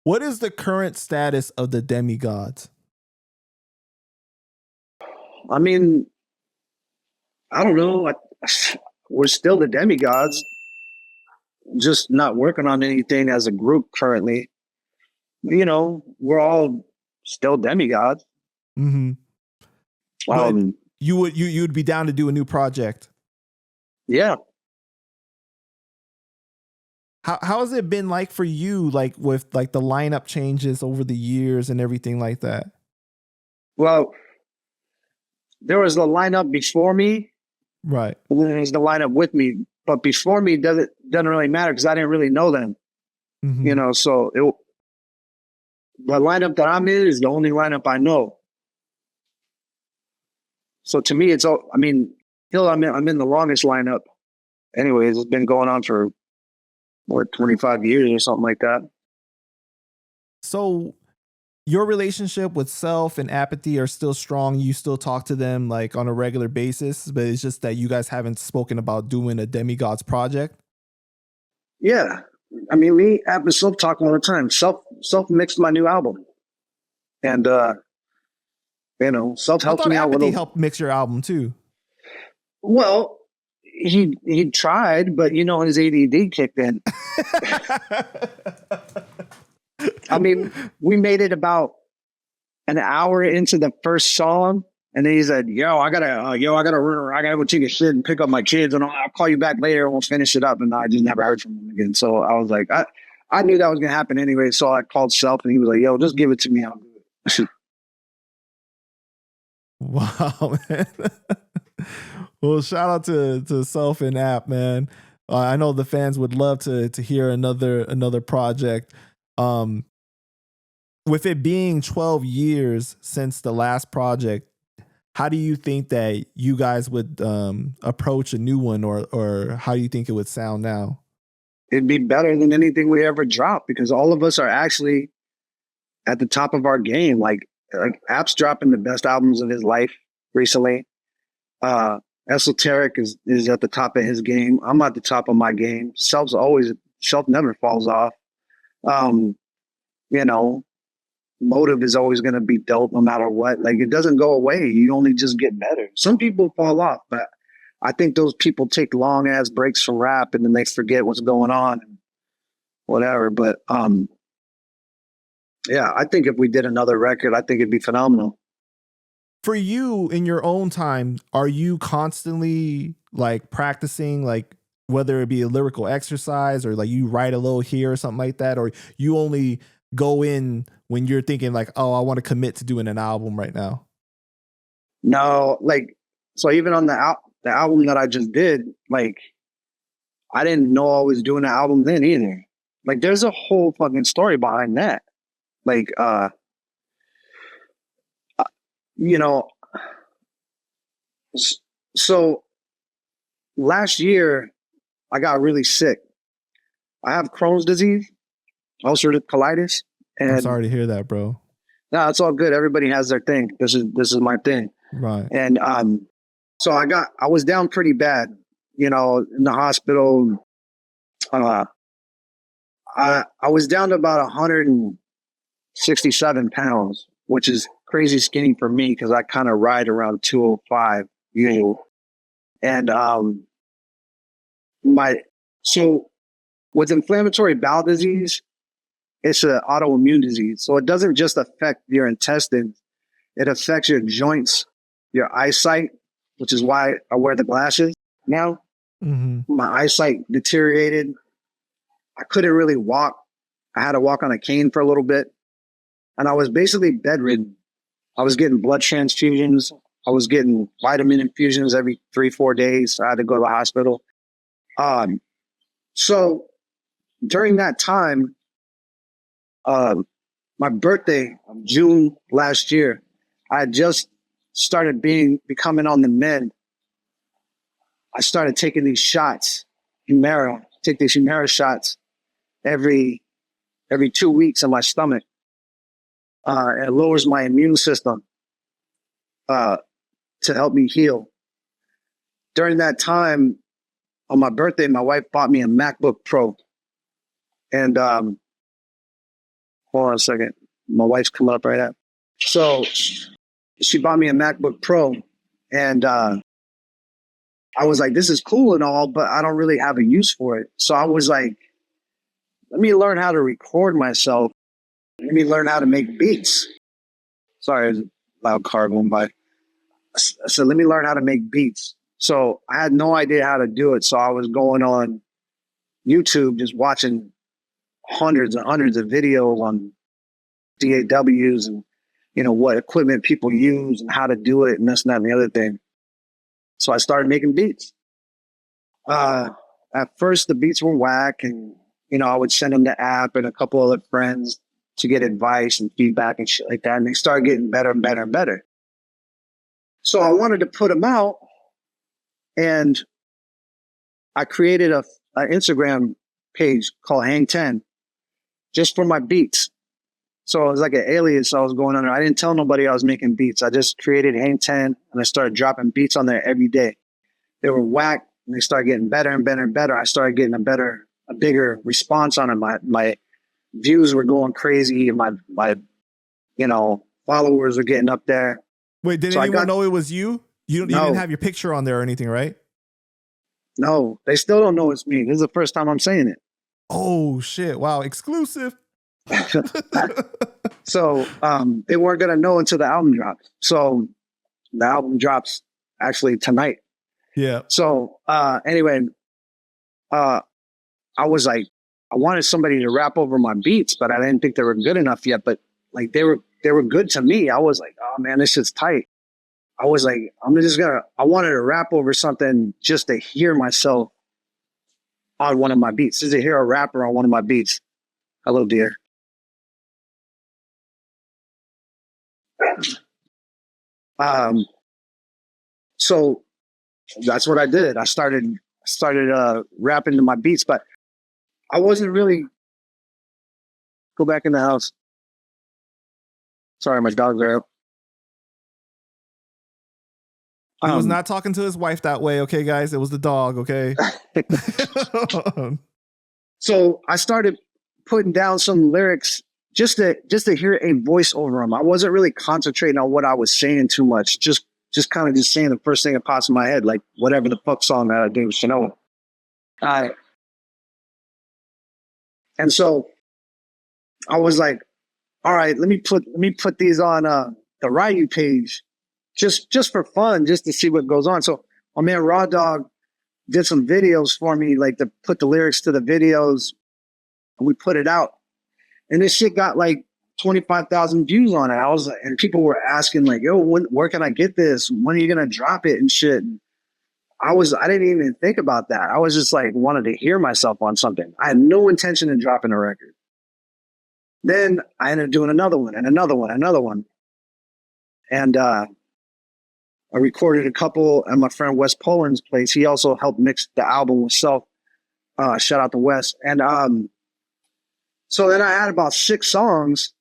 What is the current status of the Demigodz? I mean, I don't know. We're still the Demigodz, just not working on anything as a group currently. You know, we're all still Demigods. Mm-hmm. But you'd be down to do a new project. Yeah. How has it been like for you, like with like the lineup changes over the years and everything like that? Well, there was the lineup before me, right? And then there's the lineup with me. But before me doesn't really matter because I didn't really know them. Mm-hmm. You know, so the lineup that I'm in is the only lineup I know. So to me, it's all. I mean, still, I'm in the longest lineup. Anyways, it's been going on for 25 years or something like that. So your relationship with Self and Apathy are still strong. You still talk to them like on a regular basis, but it's just that you guys haven't spoken about doing a Demigodz project. Yeah. I mean, me, App and Self talk all the time. Self mixed my new album. And you know, Self helps me out with Apathy helped mix your album too. Well, he tried, but you know, his ADD kicked in. I mean, we made it about an hour into the first song, and then he said, I gotta go take a shit and pick up my kids, and I'll call you back later and we'll finish it up. And I just never heard from him again. So I was like, I knew that was gonna happen anyway. So I called Self, and he was like, yo, just give it to me. I'll do it. Wow, man. Well, shout out to Self and App, man. I know the fans would love to hear another project. With it being 12 years since the last project, how do you think that you guys would approach a new one, or how do you think it would sound now? It'd be better than anything we ever dropped because all of us are actually at the top of our game. Like App's dropping the best albums of his life recently. Esoteric is at the top of his game. I'm at the top of my game. Self never falls off. You know, Motive is always going to be dope no matter what. Like it doesn't go away. You only just get better. Some people fall off, but I think those people take long ass breaks from rap and then they forget what's going on and whatever. But yeah, I think if we did another record, I think it'd be phenomenal. For you in your own time, are you constantly like practicing, like whether it be a lyrical exercise or like you write a little here or something like that, or you only go in when you're thinking like, oh, I want to commit to doing an album right now? No, like, so even on the album that I just did, like, I didn't know I was doing an album then either. Like, there's a whole fucking story behind that. Like, you know, so last year I got really sick. I have Crohn's disease, ulcerative colitis. And I'm sorry to hear that, bro. No, it's all good. Everybody has their thing. This is my thing. Right. And so I was down pretty bad, you know, in the hospital. I was down to about 167 pounds, which is crazy skinny for me because I kind of ride around 205 usually. And so with inflammatory bowel disease, it's an autoimmune disease. So it doesn't just affect your intestines, it affects your joints, your eyesight, which is why I wear the glasses now. Mm-hmm. My eyesight deteriorated. I couldn't really walk. I had to walk on a cane for a little bit. And I was basically bedridden. I was getting blood transfusions. I was getting vitamin infusions every 3-4 days. I had to go to the hospital. So during that time, my birthday, June last year, I had just started becoming on the mend. I started taking these shots, take these Humira shots every 2 weeks in my stomach. It lowers my immune system to help me heal. During that time, on my birthday, my wife bought me a MacBook Pro. And Hold on a second. My wife's coming up right now. So she bought me a MacBook Pro, and I was like, this is cool and all, but I don't really have a use for it. So I was like, let me learn how to record myself. Let me learn how to make beats. Sorry, there's a loud car going by. So let me learn how to make beats. So I had no idea how to do it. So I was going on YouTube, just watching hundreds and hundreds of videos on DAWs and, you know, what equipment people use and how to do it and this and that and the other thing. So I started making beats. At first, the beats were whack, and, you know, I would send them the app and a couple other friends to get advice and feedback and shit like that. And they started getting better and better and better. So I wanted to put them out, and I created an Instagram page called Hang 10 just for my beats. So it was like an alias I was going under. I didn't tell nobody I was making beats. I just created Hang 10, and I started dropping beats on there every day. They were whack, and they started getting better and better and better. I started getting a bigger response on it. My views were going crazy, and my you know, followers were getting up there. Wait, did anyone know it was you? You didn't have your picture on there or anything, right? No, they still don't know it's me. This is the first time I'm saying it. Oh shit! Wow, exclusive. So they weren't gonna know until the album drops. So the album drops actually tonight. Yeah. So anyway, I was like, I wanted somebody to rap over my beats, but I didn't think they were good enough yet. But like they were good to me. I was like, oh man, this shit's tight. I was like, I wanted to rap over something just to hear myself on one of my beats. Just to hear a rapper on one of my beats. Hello, dear. So that's what I did. I started rapping to my beats, but I wasn't really. Go back in the house. Sorry, my dogs are up. He was not talking to his wife that way, okay, guys? It was the dog, okay? So I started putting down some lyrics just to hear a voice over them. I wasn't really concentrating on what I was saying too much. Just kind of just saying the first thing that pops in my head, like whatever the fuck song that I do, you know. And so I was like, all right, let me put these on the Ryu page. Just for fun, just to see what goes on. So my man Raw Dog did some videos for me, like to put the lyrics to the videos, and we put it out. And this shit got like 25,000 views on it. I was like, and people were asking like, yo, where can I get this? When are you gonna drop it and shit? And I didn't even think about that. I was just like wanted to hear myself on something. I had no intention of dropping a record. Then I ended up doing another one and another one, another one. And I recorded a couple at my friend Wes Poland's place. He also helped mix the album with Self. Shout out to Wes. And so then I had about 6 songs,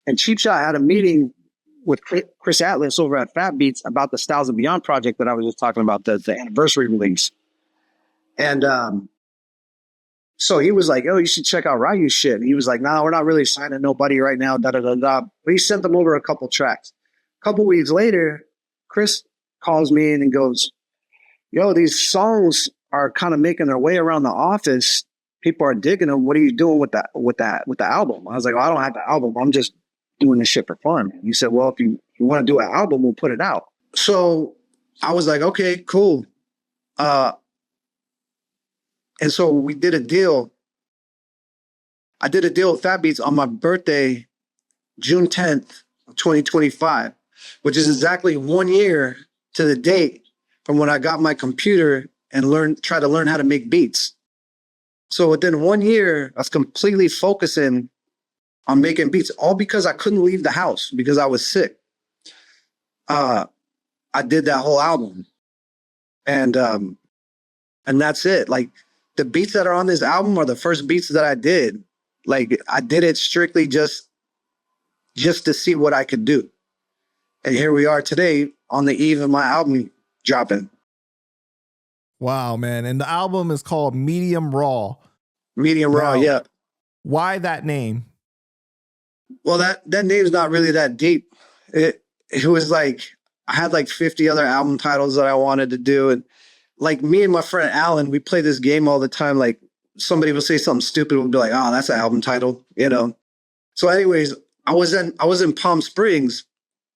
and Cheap Shot had a meeting with Chris Atlas over at Fat Beats about the Styles and Beyond project that I was just talking about, the anniversary release. And so he was like, oh, you should check out Ryu's shit. And he was like, no, we're not really signing nobody right now, da-da-da-da. But he sent them over a couple tracks. A couple weeks later, Chris calls me in and goes, yo, these songs are kind of making their way around the office. People are digging them. What are you doing with the album? I was like, oh, I don't have the album. I'm just doing this shit for fun. He said, well, if you want to do an album, we'll put it out. So I was like, okay, cool. And so we did a deal. I did a deal with Fat Beats on my birthday, June 10th, 2025, which is exactly 1 year to the date from when I got my computer and tried to learn how to make beats. So within 1 year, I was completely focusing on making beats, all because I couldn't leave the house because I was sick. I did that whole album. And that's it. Like, the beats that are on this album are the first beats that I did. Like, I did it strictly just to see what I could do. And here we are today on the eve of my album dropping. Wow, man. And the album is called Medium Raw. Medium Raw, yeah. Why that name? Well, that name's not really that deep. It was like I had like 50 other album titles that I wanted to do, and like me and my friend Alan, we play this game all the time. Like somebody will say something stupid, we'll be like, "Oh, that's an album title," you know. So, anyways, I was in Palm Springs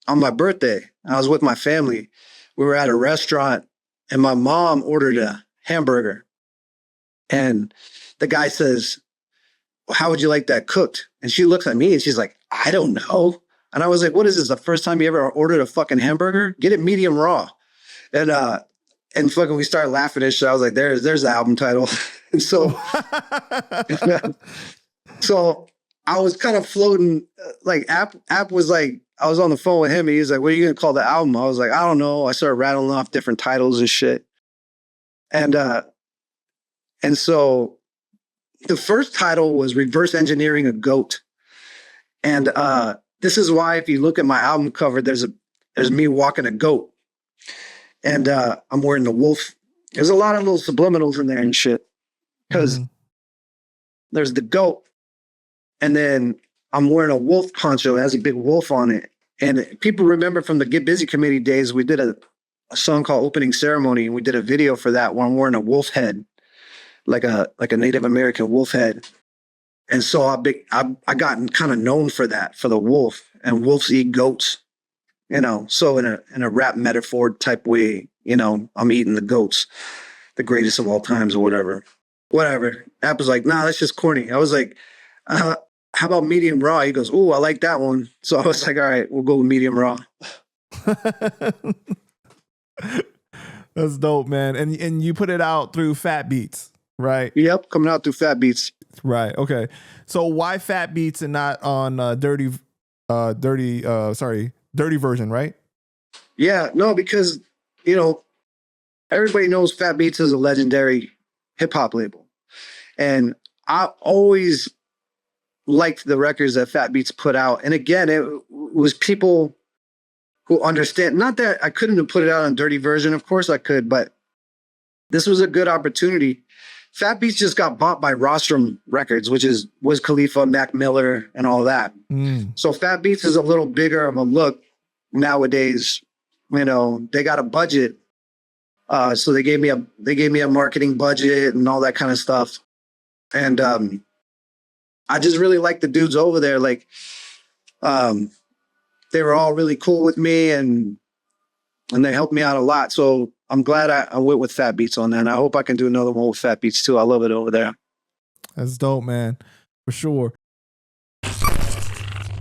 on my birthday. I was with my family. We were at a restaurant, and my mom ordered a hamburger, and the guy says, "How would you like that cooked?" And she looks at me and she's like, "I don't know." And I was like, "What is this? The first time you ever ordered a fucking hamburger? Get it medium raw." And fucking we started laughing and shit. I was like, there's the album title. And so so I was kind of floating, like App was like, I was on the phone with him and he was like, "What are you gonna call the album?" I was like, "I don't know." I started rattling off different titles and shit. And so the first title was Reverse Engineering a Goat. And this is why if you look at my album cover, there's me walking a goat. And I'm wearing the wolf. There's a lot of little subliminals in there and shit. Because there's the goat, and then I'm wearing a wolf poncho. It has a big wolf on it. And people remember from the Get Busy Committee days, we did a song called Opening Ceremony, and we did a video for that where I'm wearing a wolf head, like a Native American wolf head. And so I gotten kind of known for that, for the wolf, and wolves eat goats, you know. So in a rap metaphor type way, you know, I'm eating the goats, the greatest of all times or whatever. Whatever. App was like, "Nah, that's just corny." I was like, how about medium raw? He goes, "Ooh, I like that one." So I was like, "All right, we'll go with medium raw." That's dope, man. And you put it out through Fat Beats, right? Yep, coming out through Fat Beats. Right. Okay. So why Fat Beats and not on dirty version, right? Yeah, no, because, you know, everybody knows Fat Beats is a legendary hip hop label. And I always liked the records that Fat Beats put out. And again, it was people who understand, not that I couldn't have put it out on dirty version. Of course I could, but this was a good opportunity. Fat Beats just got bought by Rostrum Records, which is Wiz Khalifa, Mac Miller, and all that. So Fat Beats is a little bigger of a look nowadays. You know, they got a budget, so they gave me a marketing budget and all that kind of stuff. And I just really like the dudes over there. Like, they were all really cool with me, and they helped me out a lot. So I'm glad I went with Fat Beats on that. And I hope I can do another one with Fat Beats too. I love it over there. That's dope, man. For sure.